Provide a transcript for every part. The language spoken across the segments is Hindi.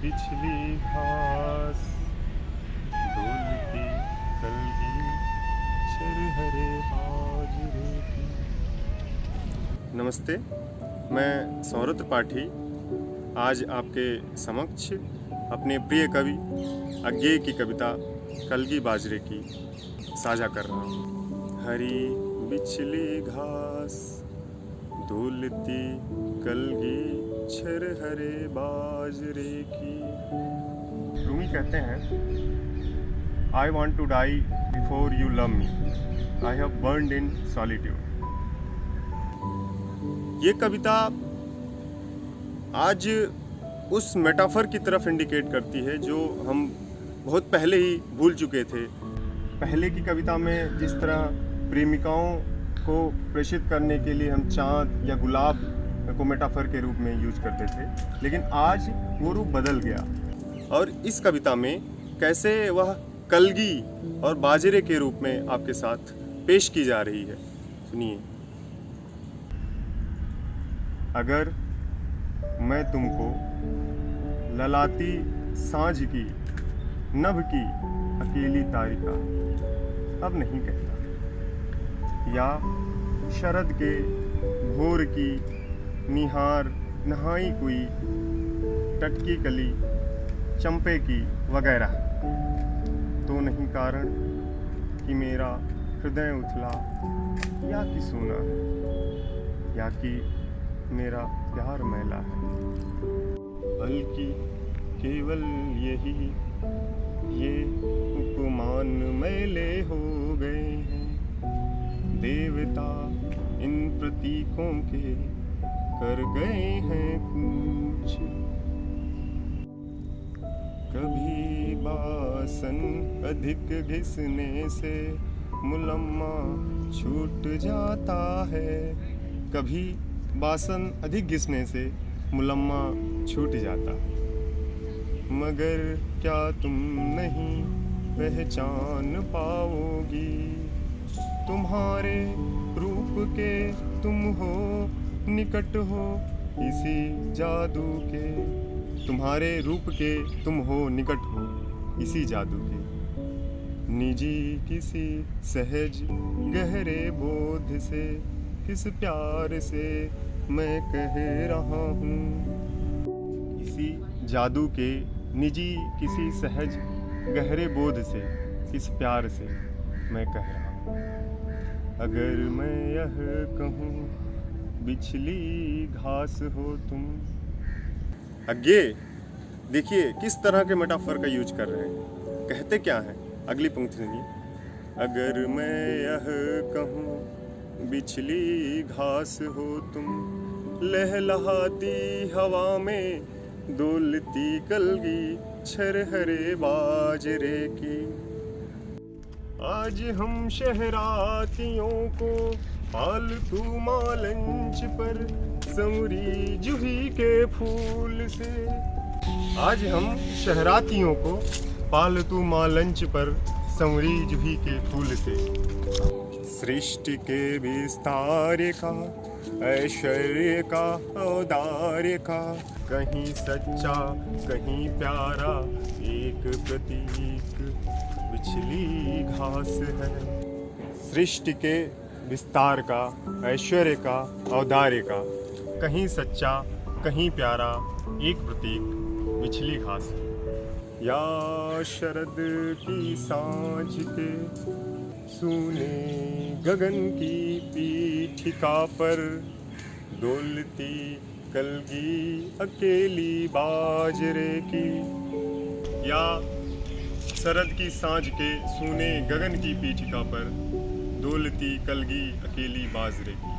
पिछली घास डोलती कलगी छरहरे बाजरे की। नमस्ते, मैं सौरभ त्रिपाठी आज आपके समक्ष अपने प्रिय कवि अज्ञेय की कविता कलगी बाजरे की साझा कर रहा हूँ। हरी बिछली घास डोलती कलगी छरहरे बाजरे की। रूमी कहते हैं, I want to die before you love me. I have burned in solitude. ये कविता आज उस मेटाफर की तरफ इंडिकेट करती है जो हम बहुत पहले ही भूल चुके थे। पहले की कविता में जिस तरह प्रेमिकाओं को प्रेषित करने के लिए हम चाँद या गुलाब को मेटाफर के रूप में यूज करते थे, लेकिन आज वो रूप बदल गया और इस कविता में कैसे वह कलगी और बाजरे के रूप में आपके साथ पेश की जा रही है, सुनिए। अगर मैं तुमको ललाती सांझ की नभ की अकेली तारिका अब नहीं कहता, या शरद के भोर की निहार नहाई कोई टटकी कली चंपे की वगैरह, तो नहीं कारण कि मेरा हृदय उथला या कि सूना है, या कि मेरा प्यार मैला है, बल्कि केवल यही ये उपमान मैले हो गए हैं। देवता इन प्रतीकों के कर गए हैं कुछ। कभी बासन अधिक घिसने से मुलम्मा छूट जाता है, कभी बासन अधिक घिसने से मुलम्मा छूट जाता है, मगर क्या तुम नहीं पहचान पाओगी, तुम्हारे रूप के तुम हो निकट हो इसी जादू के, तुम्हारे रूप के तुम हो निकट हो इसी जादू के, निजी किसी सहज गहरे बोध से किस प्यार से मैं कह रहा हूँ, इसी जादू के निजी किसी सहज गहरे बोध से इस प्यार से मैं कह रहा हूँ। अगर मैं यह कहूँ बिछली घास हो तुम। अज्ञेय देखिए किस तरह के मेटाफर का यूज कर रहे हैं। कहते क्या है, अगली पंक्ति सुनिए। अगर मैं यह कहूँ बिछली घास हो तुम, लहलहाती हवा में डोलती कलगी छरहरे बाजरे की। आज हम शहरातियों को फालतू मालंच पर संवरी जूही के फूल से, आज हम शहरातियों को फालतू मालंच पर संवरी जूही के फूल से। सृष्टि के विस्तार का ऐश्वर्य का औदार्य का, कहीं सच्चा कहीं प्यारा एक प्रतीक बिछली घास है। सृष्टि के विस्तार का ऐश्वर्य का औदार्य का, कहीं सच्चा कहीं प्यारा एक प्रतीक बिछली घास है। या शरद की सांझ के सूने गगन की पीठिका पर डोलती कलगी अकेली बाजरे की, या शरद की सांझ के सूने गगन की पीठिका पर डोलती कलगी अकेली बाजरे की।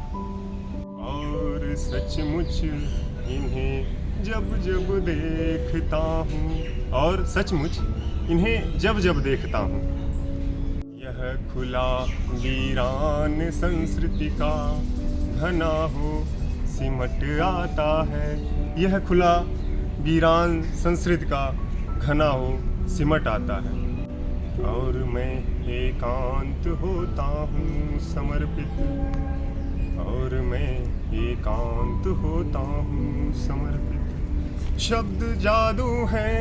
और सचमुच इन्हें जब जब देखता हूँ, और सचमुच इन्हें जब जब देखता हूँ, यह खुला वीरान संस्कृति का घना हो सिमट आता है, यह खुला वीरान संस्कृति का घना हो सिमट आता है। और मैं एकांत होता हूँ समर्पित, और मैं एकांत होता हूँ समर्पित शब्द जादू है,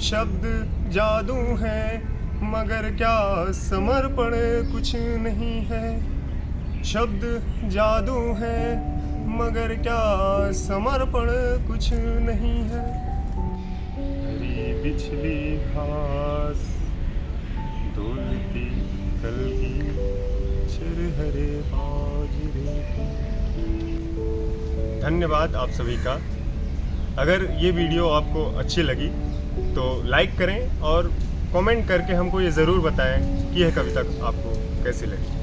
शब्द जादू है, मगर क्या समर्पण कुछ नहीं है। शब्द जादू है, मगर क्या समर्पण कुछ नहीं है। हरी बिछली घास डोलती कलगी हरे बाजरे की। धन्यवाद आप सभी का। अगर ये वीडियो आपको अच्छी लगी तो लाइक करें और कमेंट करके हमको ये ज़रूर बताएं कि यह कविता आपको कैसी लगी।